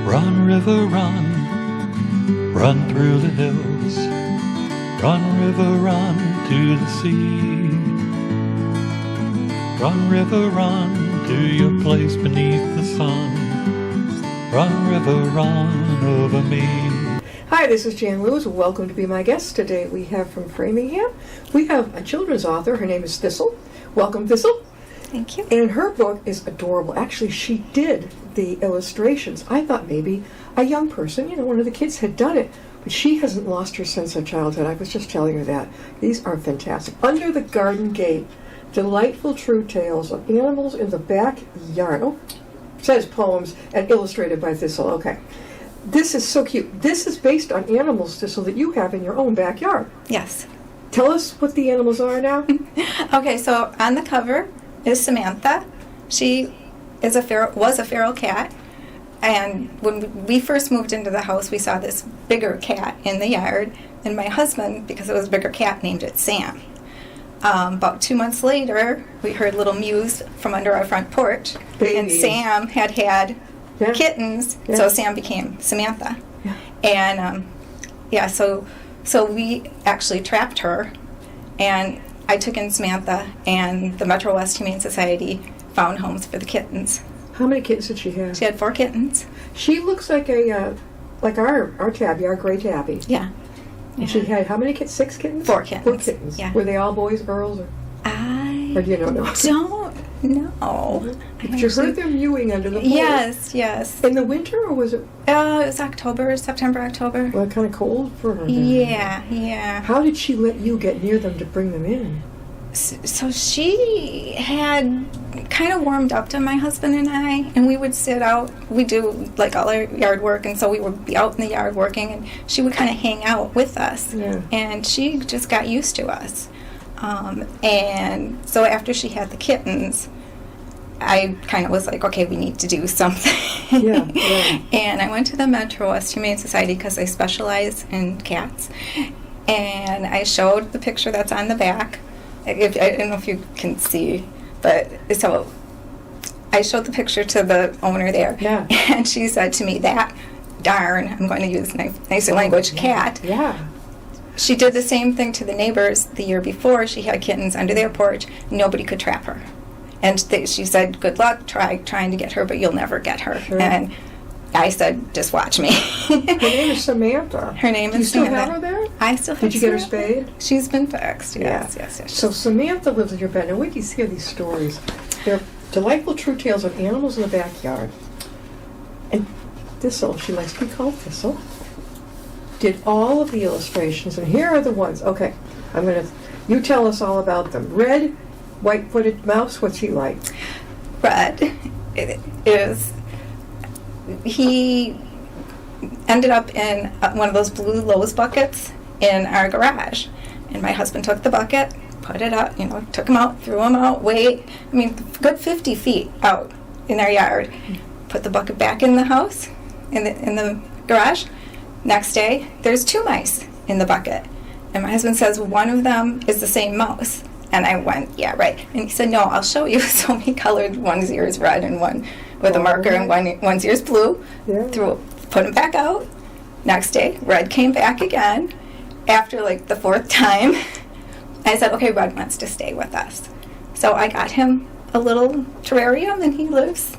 Run, river, run, run through the hills. Run, river, run to the sea. Run, river, run to your place beneath the sun. Run, river, run over me. Hi, this is Jan Lewis. Welcome to be my guest. Today we have from Framingham, we have a children's author. Her name is Thistle. Welcome, Thistle. Thank you. And her book is adorable. Actually, she did the illustrations. I thought maybe a young person, one of the kids had done it, but she hasn't lost her sense of childhood. I was just telling her that. These are fantastic. Under the Garden Gate, delightful true tales of animals in the backyard. Oh, says poems and illustrated by Thistle. Okay. This is so cute. This is based on animals, Thistle, that you have in your own backyard. Yes. Tell us what the animals are now. Okay, so on the cover is Samantha. She was a feral cat, and when we first moved into the house, we saw this bigger cat in the yard, and my husband, because it was a bigger cat, named it Sam. About 2 months later, we heard little mews from under our front porch, and Sam had kittens, so Sam became Samantha. Yeah. And so we actually trapped her, and I took in Samantha, and the Metro West Humane Society found homes for the kittens. How many kittens did she have? She had 4 kittens. She looks like our Tabby, our gray Tabby. Yeah. And she had how many kittens? 6 kittens? 4 kittens. 4 kittens. Yeah. Were they all boys, girls, or do you don't know? Don't know. But you heard them mewing under the porch. Yes. In the winter, or was it? It was September, October. Well, kind of cold for her. Yeah. How did she let you get near them to bring them in? So she had kind of warmed up to my husband and I, and we would sit out. We do like all our yard work, and so we would be out in the yard working, and she would kind of hang out with us. Yeah. And she just got used to us. And so after she had the kittens, I kind of was like, okay, we need to do something. Yeah. And I went to the Metro West Humane Society because I specialize in cats. And I showed the picture that's on the back. I don't know if you can see, but so I showed the picture to the owner there. Yeah. And she said to me, that darn, I'm going to use nicer language, cat. Yeah. She did the same thing to the neighbors the year before. She had kittens under their porch. Nobody could trap her. And she said, good luck trying to get her, but you'll never get her. Sure. And I said, just watch me. Her name is Samantha. Her name is Samantha. Do you still Samantha. have her there? I still have Did you get her Samantha. spayed? She's been fixed, yes. So Samantha lives in your bed. Now, wait till you hear these stories. They're delightful true tales of animals in the backyard. And Thistle, she likes to be called Thistle, did all of the illustrations, and here are the ones. Okay, you tell us all about them. Red, white-footed mouse, what's he like? Red is, he ended up in one of those blue Lowe's buckets in our garage. And my husband took the bucket, put it up, took him out, threw him out, good 50 feet out in our yard. Put the bucket back in the house, in the garage. Next day, there's 2 mice in the bucket. And my husband says one of them is the same mouse. And I went, yeah, right. And he said, no, I'll show you. So he colored one's ears red and one with a marker, and one's ears blue. Yeah. Put him back out. Next day, Red came back again. After the 4th time, I said, okay, Red wants to stay with us. So I got him a little terrarium, and he lives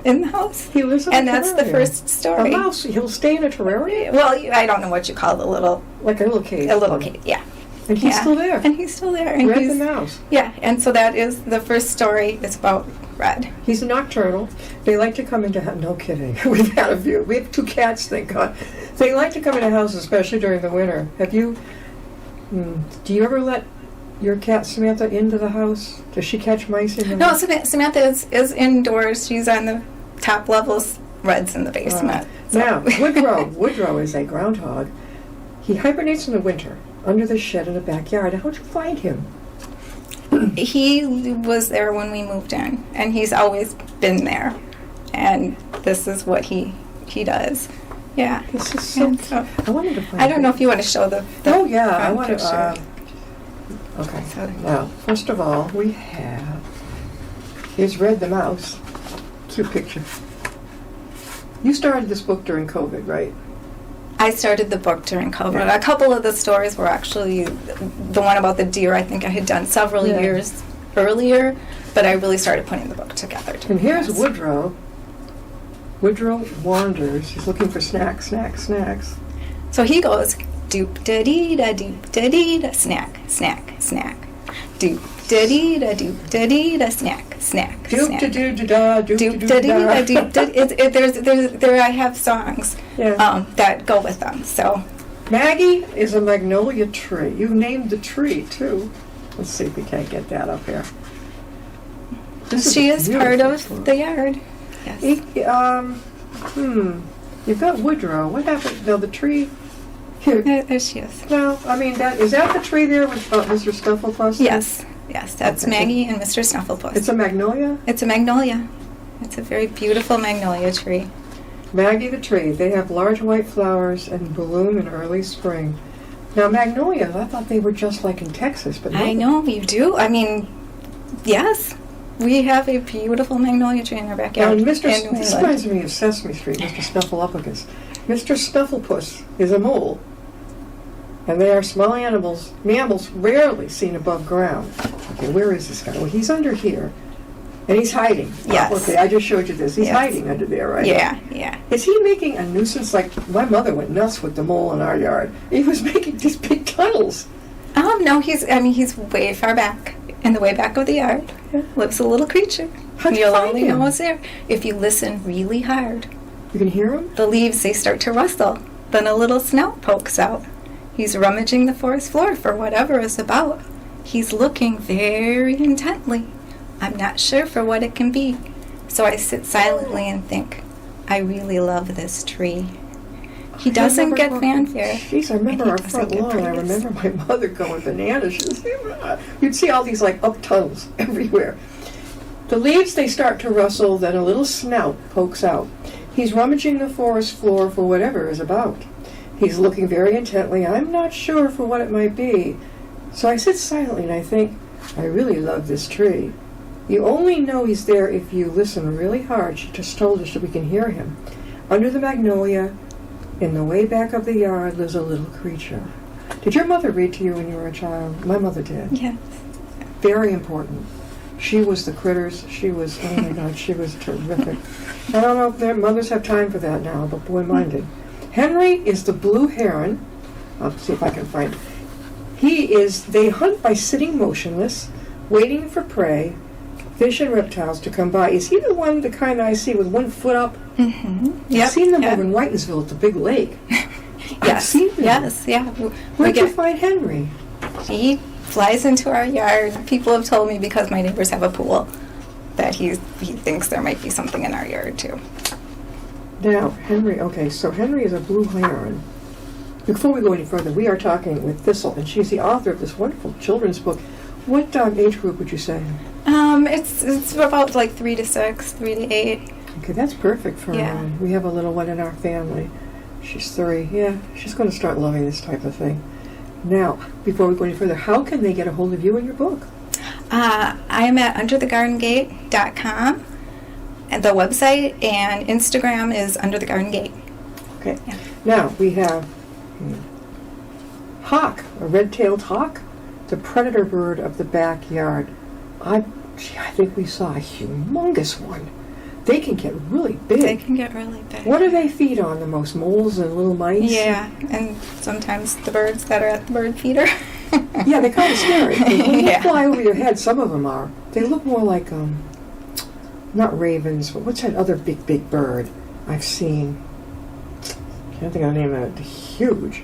in the house. He lives in and a that's terrarium. The first story. A mouse, he'll stay in a terrarium? Well, I don't know what you call the little... Like a little cage. A little cage, yeah. And he's still there. And he's still there. And Red the mouse. Yeah, and so that is the first story. It's about Red. He's a nocturnal. They like to come into... No kidding. We've had a few. We have 2 cats, thank God. They like to come into the house, especially during the winter. Have you... Do you ever let your cat Samantha into the house? Does she catch mice in the house? No, Samantha is indoors. She's on the top levels. Red's in the basement. Now, Woodrow is a groundhog. He hibernates in the winter under the shed in the backyard. How'd you find him? He was there when we moved in, and he's always been there. And this is what he does. Yeah. This is so... I wanted to find I don't know if you want to show the oh, yeah. I want picture. to... okay. Now, first of all, we have... Here's Red the mouse. Cute picture. You started this book during COVID, right? I started the book during COVID. Yeah. A couple of the stories were actually the one about the deer. I think I had done several Yeah. years earlier, but I really started putting the book together. And here's this. Woodrow. Woodrow wanders. He's looking for snacks, snacks, snacks. So he goes, doop da dee da doop da dee da snack, snack, snack. Doop da dee da doop da dee da snack, snack, Doop snack. da doo da da, doop Doop da da doo dee da. da doop da. There I have songs Yeah. that go with them. So Maggie is a magnolia tree. You named the tree too. Let's see if we can't get that up here. This she a is part beautiful of book. the yard. Yes. You've got Woodrow. What happened? No, the tree. Here. There she is. No, I mean is that the tree there with Mr. Snuffleupagus? Yes, yes, that's Okay. Maggie and Mr. Snuffleupagus. It's a magnolia. It's a magnolia. It's a very beautiful magnolia tree. Maggie the tree. They have large white flowers and bloom in early spring. Now magnolias, I thought they were just like in Texas, but no. I know you do. I mean, yes, we have a beautiful magnolia tree in our Now, backyard. Mr. in This Wayland. reminds me of Sesame Street, Mr. Snuffleupagus. Mr. Snufflepuss is a mole, and they are small animals, mammals rarely seen above ground. Okay, where is this guy? Well, he's under here, and he's hiding. Yes. Okay, I just showed you this. He's Yes. hiding under there, right? Yeah, yeah. Is he making a nuisance? Like, my mother went nuts with the mole in our yard. He was making these big tunnels. No, he's way far back, in the way back of the yard. Yeah. Lives a little creature. How'd you You'll find only him? know it's there if you listen really hard. You can hear him? The leaves, they start to rustle. Then a little snout pokes out. He's rummaging the forest floor for whatever is about. He's looking very intently. I'm not sure for what it can be. So I sit silently and think, I really love this tree. He doesn't get fanfare. Jeez, I remember and he our doesn't front get lawn. I praise. remember my mother going bananas. She was, you'd see all these like up tunnels everywhere. The leaves, they start to rustle, then a little snout pokes out. He's rummaging the forest floor for whatever is about. He's looking very intently. I'm not sure for what it might be. So I sit silently and I think, I really love this tree. You only know he's there if you listen really hard. She just told us that we can hear him. Under the magnolia, in the way back of the yard, lives a little creature. Did your mother read to you when you were a child? My mother did. Yes. Very important. She was the critters. She was, oh my God, she was terrific. I don't know if their mothers have time for that now, but boy, mine did. Henry is the blue heron. I'll see if I can find it. They hunt by sitting motionless, waiting for prey, fish and reptiles to come by. Is he the kind I see with one foot up? Mm-hmm. I've seen them over in Whitensville at the big lake. I've Yes. seen them. Yes. Yeah. Where'd you find Henry? He flies into our yard. People have told me because my neighbors have a pool that he thinks there might be something in our yard too. Now, Henry, okay, so Henry is a blue heron. Before we go any further, we are talking with Thistle, and she's the author of this wonderful children's book. What age group would you say? It's about like 3 to 6, 3 to 8. Okay, that's perfect for Yeah. we have a little one in our family. She's 3. Yeah, she's going to start loving this type of thing. Now, before we go any further, how can they get a hold of you and your book? I'm at underthegardengate.com, and the website, and Instagram is Under the Garden Gate. Okay. Yeah. Now, we have hawk, a red-tailed hawk, the predator bird of the backyard. I think we saw a humongous one. They can get really big. They can get really big. What do they feed on the most? Moles and little mice? Yeah, and sometimes the birds that are at the bird feeder. Yeah, they're kind of scary. 'Cause when they Yeah. fly over your head, some of them are. They look more like, not ravens, but what's that other big bird I've seen? Can't think of the name of it. Huge.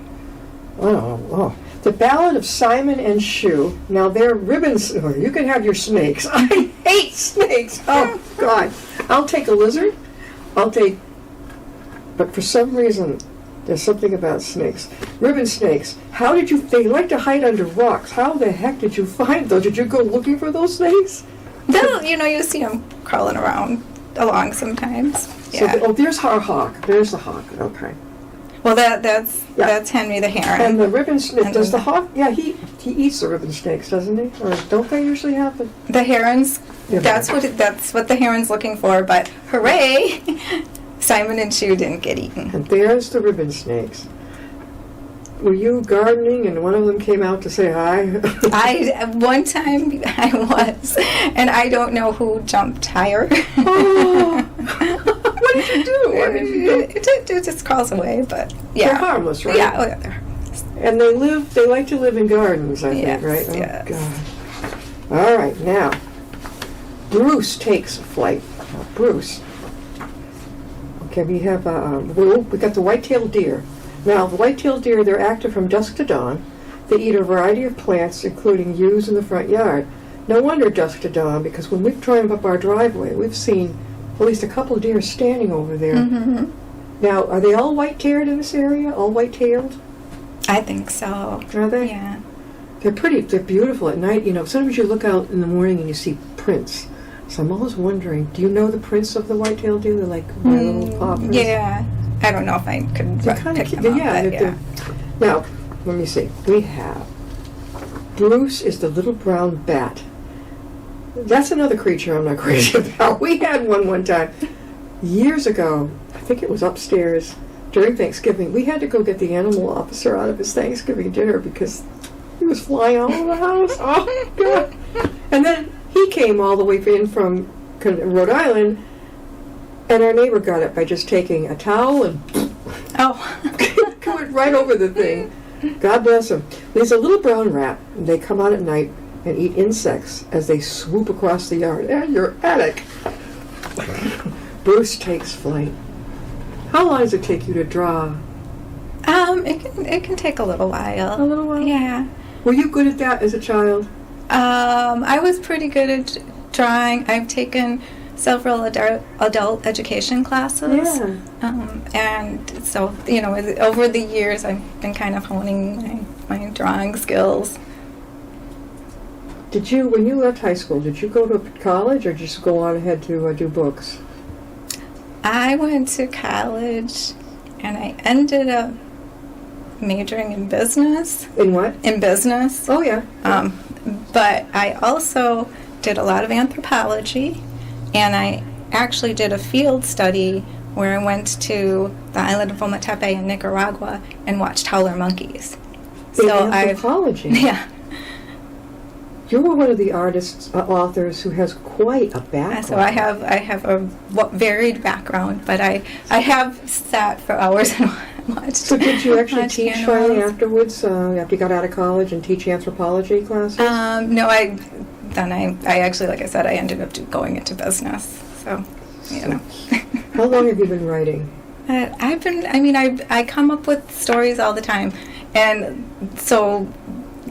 I don't know. Oh. The Ballad of Simon and Shoe. Now, they're ribbons. Oh, you can have your snakes. I hate snakes. Oh, God. I'll take a lizard. But for some reason, there's something about snakes. Ribbon snakes. They like to hide under rocks. How the heck did you find those? Did you go looking for those snakes? You see them crawling around along sometimes. Yeah. So, there's our hawk. There's the hawk. Okay. Well, that's Henry the heron. And the ribbon snake, And does the then hawk, yeah, he eats the ribbon snakes, doesn't he? Or don't they usually have the... The herons. Yeah. That's what the heron's looking for. But hooray! Simon and Sue didn't get eaten. And there's the ribbon snakes. Were you gardening and one of them came out to say hi? One time I was, and I don't know who jumped higher. Oh. What did you do? What did you do? It just crawls away, but yeah. They're harmless, right? Yeah, oh, yeah, they're harmless. And they like to live in gardens, I think, right? Oh, yes. God. All right, now, Bruce takes flight. Now, Bruce. Okay, we have, we got the white-tailed deer. Now, the white-tailed deer, they're active from dusk to dawn. They eat a variety of plants, including yews in the front yard. No wonder dusk to dawn, because when we've driven up our driveway, we've seen at least a couple of deer standing over there. Mm-hmm. Now, are they all white-tailed in this area? All white-tailed? I think so. Are they? Yeah. They're pretty. They're beautiful at night. You know, sometimes you look out in the morning and you see prints. So I'm always wondering, do you know the prints of the white-tailed deer? They're like my little paw prints. Yeah. I don't know if I could They're kind pick of them up, yeah. but They're- Now, let me see. We have Bruce is the little brown bat. That's another creature I'm not crazy about. We had one time years ago. I think it was upstairs during Thanksgiving. We had to go get the animal officer out of his Thanksgiving dinner because he was flying all over the house. Oh, God. And then he came all the way in from Rhode Island, and our neighbor got it by just taking a towel and going right over the thing. God bless him. There's a little brown rat, and they come out at night and eat insects as they swoop across the yard and your attic. Bruce takes flight. How long does it take you to draw? It can take a little while. A little while? Yeah. Were you good at that as a child? I was pretty good at drawing. I've taken several adult education classes. Yeah. And so, you know, over the years, I've been kind of honing my drawing skills. Did you, when you left high school, did you go to college or just go on ahead to do books? I went to college, and I ended up majoring in business. In what? In business. Oh, yeah. But I also did a lot of anthropology, and I actually did a field study where I went to the island of Ometepe in Nicaragua and watched howler monkeys. In anthropology? Yeah. You were one of the artists, authors who has quite a background. So I have a varied background, but I have sat for hours and watched. So did you actually watched teach animals. finally afterwards, after you got out of college, and teach anthropology classes? No, I actually, like I said, I ended up going into business. So, you know. How long have you been writing? I come up with stories all the time, and so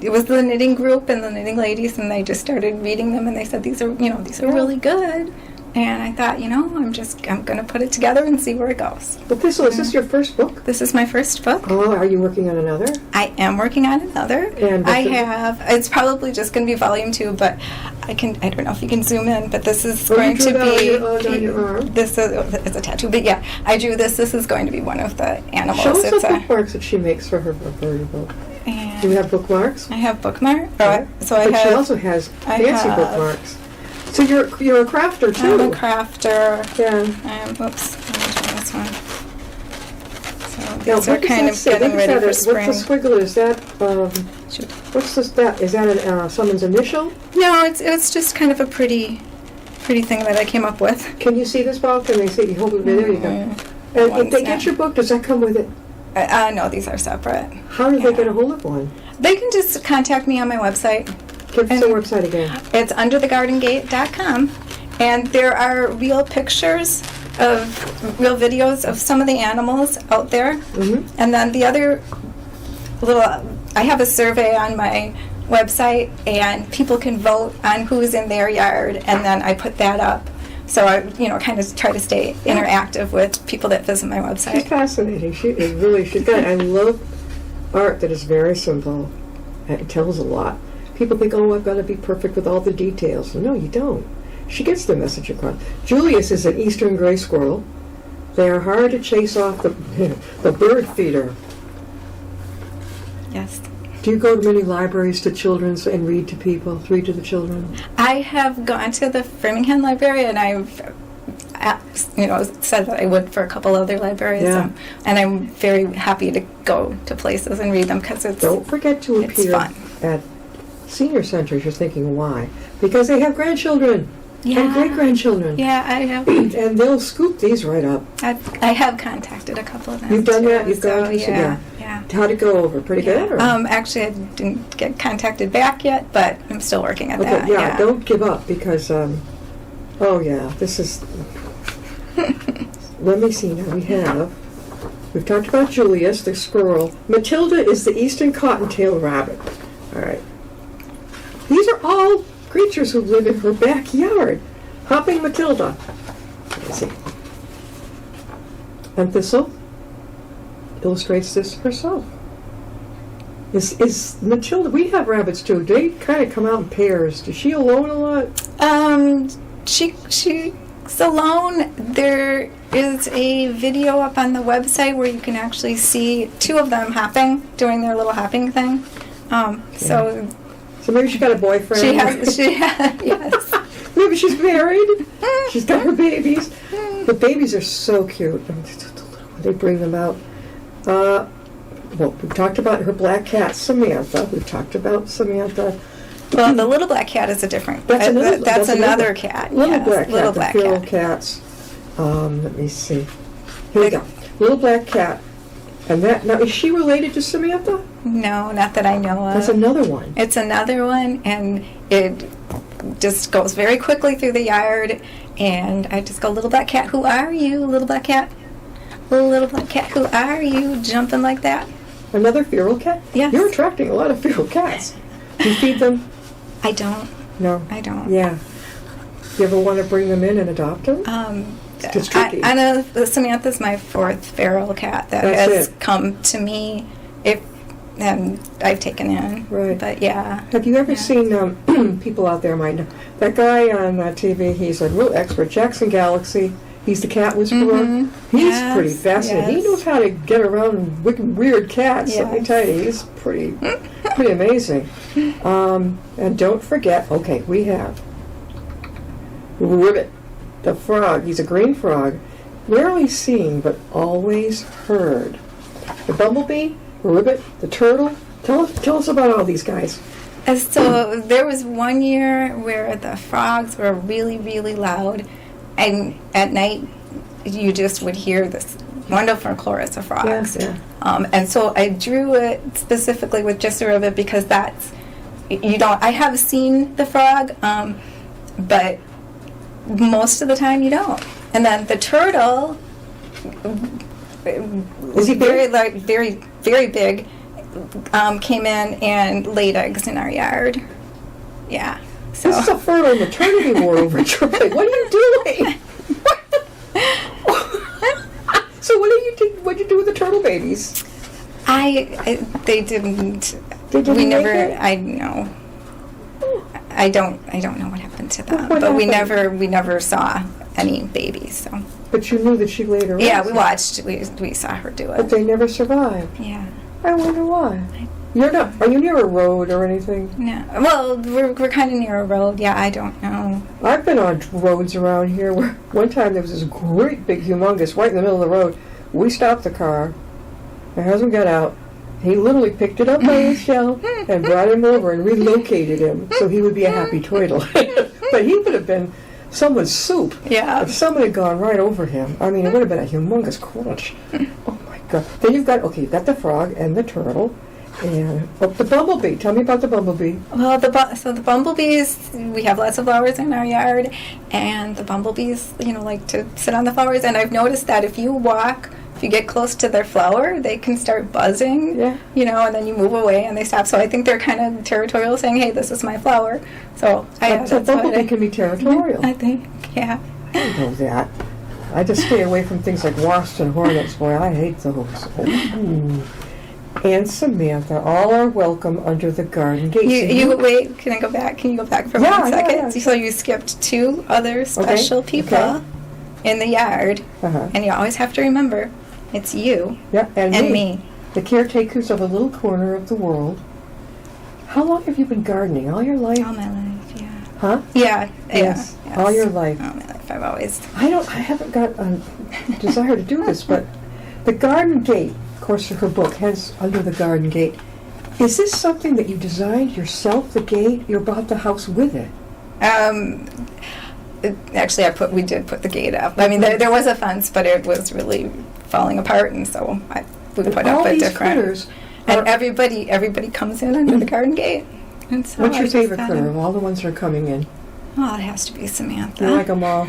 it was the knitting group and the knitting ladies, and they just started reading them, and they said these are really good, and I thought, I'm going to put it together and see where it goes. But Thistle, is this your first book? This is my first book. Oh, are you working on another? I am working on another. And it's probably just going to be volume 2, but I don't know if you can zoom in, but this is going to be, on your arm. this is a tattoo, but yeah, I drew this. This is going to be one of the animals. Show us It's the bookmarks that she makes for her book. and Do you have bookmarks? I have bookmark. Yeah. So I But she have. also has I fancy have- bookmarks. So you're a crafter too. I'm a crafter. Yeah. Oops, let me try this one. So Now, these are what does kind that of say? getting ready for What's spring. the squiggle? Is that Shoot. what's this? That is that someone's initial? No, it's just kind of a pretty thing that I came up with. Can you see this ball? Can they see? You hold it there. You go. And if One's they not. get your book, does that come with it? No, these are separate. How do they get a hold of one? They can just contact me on my website. Give us the website again. It's underthegardengate.com, and there are real pictures of real videos of some of the animals out there. Mm-hmm. And then the other I have a survey on my website, and people can vote on who's in their yard, and then I put that up. So I, kind of try to stay interactive with people that visit my She's website. fascinating. She is really. She's got. I love art that is very simple. And it tells a lot. People think, oh, I've got to be perfect with all the details. No, you don't. She gets the message across. Julius is an eastern gray squirrel. They are hard to chase off the bird feeder. Yes. Do you go to many libraries to children's and read to the children? I have gone to the Framingham Library, and said that I would for a couple other libraries. Yeah. And I'm very happy to go to places and read them because Don't forget to it's appear fun. at senior centers. You're thinking, why? Because they have grandchildren and great-grandchildren. Yeah, I have. And they'll scoop these right up. I have contacted a couple of them. You've done too, that? You've gone to yeah. How'd it go over? Pretty good? Or? Actually, I didn't get contacted back yet, but I'm still working at that. Yeah, don't give up because, this is... Let me see now. We've talked about Julius, the squirrel. Matilda is the eastern cottontail rabbit. All right. These are all creatures who live in her backyard. Hopping Matilda. Let's see. And Thistle illustrates this herself. Is Matilda, we have rabbits too. They kind of come out in pairs. Is she alone a lot? She's alone. There is a video up on the website where you can actually see two of them hopping, doing their little hopping thing. So maybe she got a boyfriend. Yes. Maybe she's married. She's got her babies. The babies are so cute. They bring them out. We've talked about her black cat, Samantha. We've talked about Samantha. Well, the little black cat is a different. That's another cat. Little yes, black little cat. Black the feral cat. cats. Let me see. Here we go. Little black cat. And that now is she related to Samantha? No, not that I know of. That's another one. It's another one, and it just goes very quickly through the yard. And I just go, little black cat, who are you, little black cat? Little black cat, who are you? Jumping like that. Another feral cat? Yes. You're attracting a lot of feral cats. Do you feed them? I don't. No. I don't. Yeah. You ever want to bring them in and adopt them? It's tricky. I know Samantha's my fourth feral cat that has come to me. And I've taken in. Right. But yeah. Have you ever seen people out there might know that guy on TV? He's a real expert. Jackson Galaxy. He's the cat whisperer. Mm-hmm. He's pretty fascinating. Yes. He knows how to get around weird cats. Yes. Let me tell you, he's pretty amazing. And don't forget, we have Ribbit, the frog. He's a green frog, rarely seen but always heard. The bumblebee, Ribbit, the turtle. Tell us about all these guys. So there was one year where the frogs were really, really loud. And at night, you just would hear this wonderful chorus of frogs. Yeah. And so I drew it specifically with just a ribbit because I have seen the frog, but most of the time you don't. And then the turtle, is he very big, came in and laid eggs in our yard. Yeah. So. This is a fertile maternity ward over Troy. What are you doing? So what'd you do with the turtle babies? They didn't. We never. I know. I don't know what happened to them. What but happened? we never saw any babies. So. But you knew that she laid her eggs. Yeah, we watched. We saw her do it. But they never survived. Yeah. I wonder why. Are you near a road or anything? No. Well, we're kind of near a road. Yeah, I don't know. I've been on roads around here where one time there was this great big humongous right in the middle of the road. We stopped the car. My husband got out. He literally picked it up by his shell and brought him over and relocated him so he would be a happy turtle. But he would have been someone's soup if someone had gone right over him. I mean, it would have been a humongous crunch. Oh my God. Then you've got the frog and the turtle. And the bumblebee. Tell me about the bumblebee. Well, the bumblebees, we have lots of flowers in our yard, and the bumblebees, like to sit on the flowers. And I've noticed that if you get close to their flower, they can start buzzing. Yeah. And then you move away and they stop. So I think they're kind of territorial, saying, "Hey, this is my flower." So a bumblebee can be territorial. I think, yeah. I know that. I just stay away from things like wasps and hornets. Boy, I hate those. And Samantha, all are welcome under the garden gate. You wait. Can I go back? Can you go back for 1 second? Yeah. So you skipped two other special people in the yard, and you always have to remember, it's you and me, the caretakers of a little corner of the world. How long have you been gardening? All your life? All my life, yeah. Huh? Yeah. Yes. Yes. All your life. All my life. I've always. I haven't got a desire to do this, but the Garden Gate, of course, her book has Under the Garden Gate. Is this something that you designed yourself, the gate? You bought the house with it? Actually, we did put the gate up. I mean, there was a fence, but it was really falling apart, and so we put up a different. And everybody comes in under the garden gate. And so what's your favorite critter of all the ones that are coming in? Oh, it has to be Samantha. You like them all?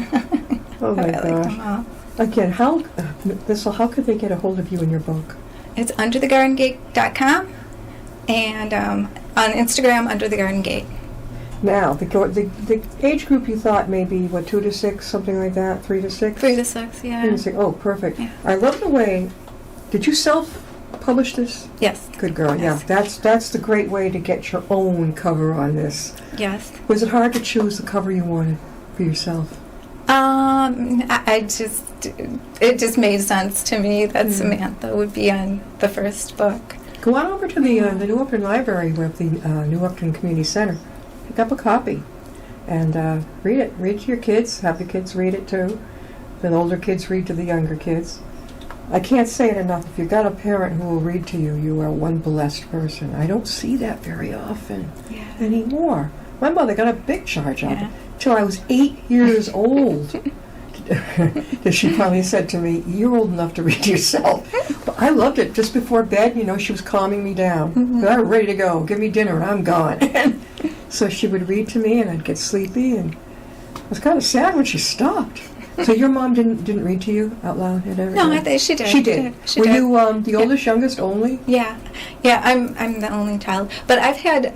Oh my I gosh! like them all. Again, how could they get a hold of you in your book? It's underthegardengate.com and on Instagram, Under the Garden Gate. Now, the age group you thought maybe, 2 to 6, something like that, 3 to 6? 3 to 6, yeah. 3 to 6. Oh, perfect. Yeah. I love the way. Did you self-publish this? Yes. Good girl. Yes. Yeah, that's the great way to get your own cover on this. Yes. Was it hard to choose the cover you wanted for yourself? It just made sense to me that Samantha would be on the first book. Go on over to the New Upton Library with the New Upton Community Center. Pick up a copy and read it. Read to your kids. Have the kids read it too. The older kids read to the younger kids. I can't say it enough. If you've got a parent who will read to you, you are one blessed person. I don't see that very often anymore. My mother got a big charge out of it till I was 8 years old. She finally said to me, "You're old enough to read yourself." But I loved it. Just before bed, she was calming me down. Mm-hmm. I'm ready to go. Give me dinner, and I'm gone. So she would read to me, and I'd get sleepy, and I was kind of sad when she stopped. So your mom didn't read to you out loud? No, I think she did. She did. Were you the oldest, youngest, only? Yeah. I'm the only child, but I've had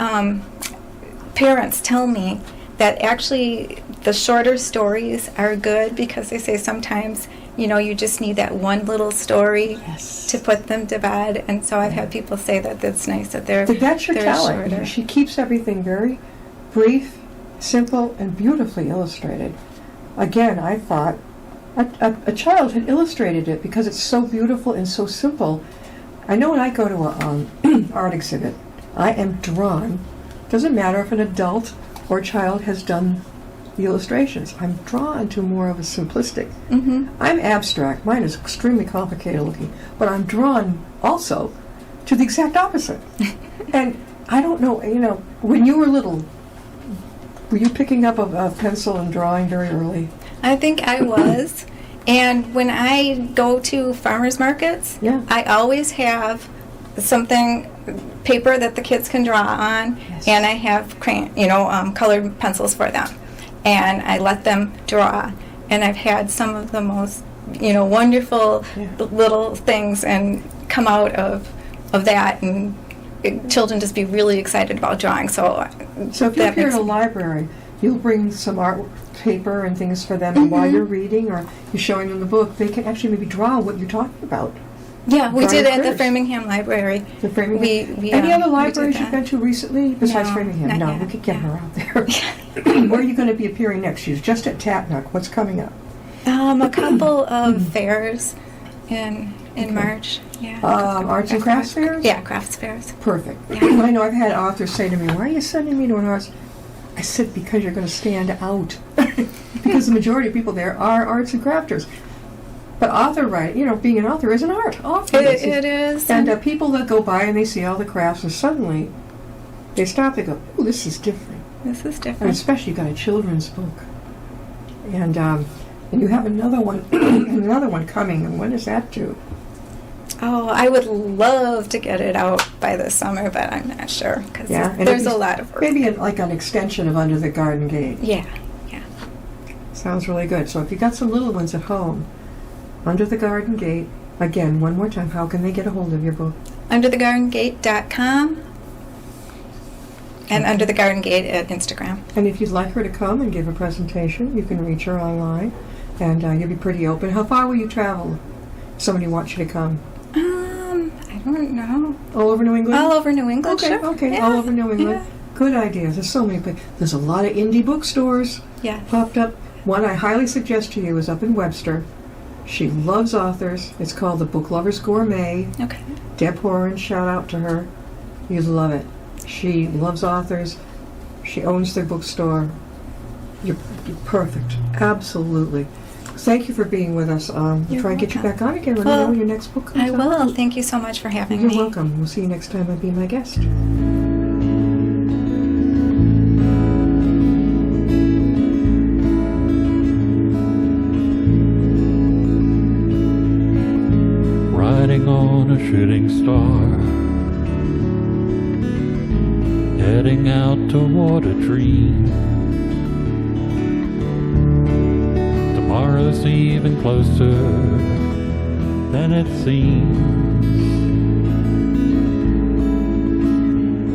parents tell me that actually the shorter stories are good because they say sometimes you just need that one little story to put them to bed, and so I've had people say that it's nice that that's your talent. shorter. She keeps everything very brief, simple, and beautifully illustrated. Again, I thought a child had illustrated it because it's so beautiful and so simple. I know when I go to an art exhibit, I am drawn. Doesn't matter if an adult or a child has done the illustrations. I'm drawn to more of a simplistic. Mm-hmm. I'm abstract. Mine is extremely complicated looking, but I'm drawn also to the exact opposite. And I don't know, when you were little, were you picking up a pencil and drawing very early? I think I was. And when I go to farmers markets, I always have paper that the kids can draw on, and I have colored pencils for them. And I let them draw. And I've had some of the most, wonderful little things and come out of that, and children just be really excited about drawing. So if you're here at a library, you'll bring some art paper and things for them, and while you're reading or you're showing them the book, they can actually maybe draw what you're talking about. Yeah, we did it at the Framingham Library. The Framingham. Any other libraries you've been to recently besides Framingham? No, we could get her out there. Where are you going to be appearing next year? Just at Tatnuck. What's coming up? A couple of fairs in March. Yeah. Arts and crafts fairs? Yeah, crafts fairs. Perfect. Yeah. I know I've had authors say to me, "Why are you sending me to an arts?" I said, "Because you're going to stand out." Because the majority of people there are arts and crafters. But author writing, being an author is an art. It is. And people that go by and they see all the crafts, and suddenly they stop and go, "Oh, this is different." This is different. And especially you got a children's book. And you have another one coming. And when is that due? Oh, I would love to get it out by this summer, but I'm not sure because there's a lot of work. Maybe like an extension of Under the Garden Gate. Yeah. Sounds really good. So if you got some little ones at home, Under the Garden Gate. Again, one more time, how can they get a hold of your book? underthegardengate.com and Under the Garden Gate at Instagram. And if you'd like her to come and give a presentation, you can reach her online, and you'll be pretty open. How far will you travel if somebody wants you to come? I don't know. All over New England? All over New England, Okay, sure. okay, Yeah. all over New England. Yeah. Good idea. There's so many places. There's a lot of indie bookstores popped up. One I highly suggest to you is up in Webster. She loves authors. It's called the Book Lovers Gourmet. Okay. Deb Horan, shout out to her. You'd love it. She loves authors. She owns their bookstore. You're perfect. Absolutely. Thank you for being with us. We'll You're try and get you welcome. back on again when you know your next book comes I out. will. Thank you so much for having You're me. welcome. We'll see you next time and be my guest. Riding on a shooting star, heading out toward a dream. Tomorrow's even closer than it seems.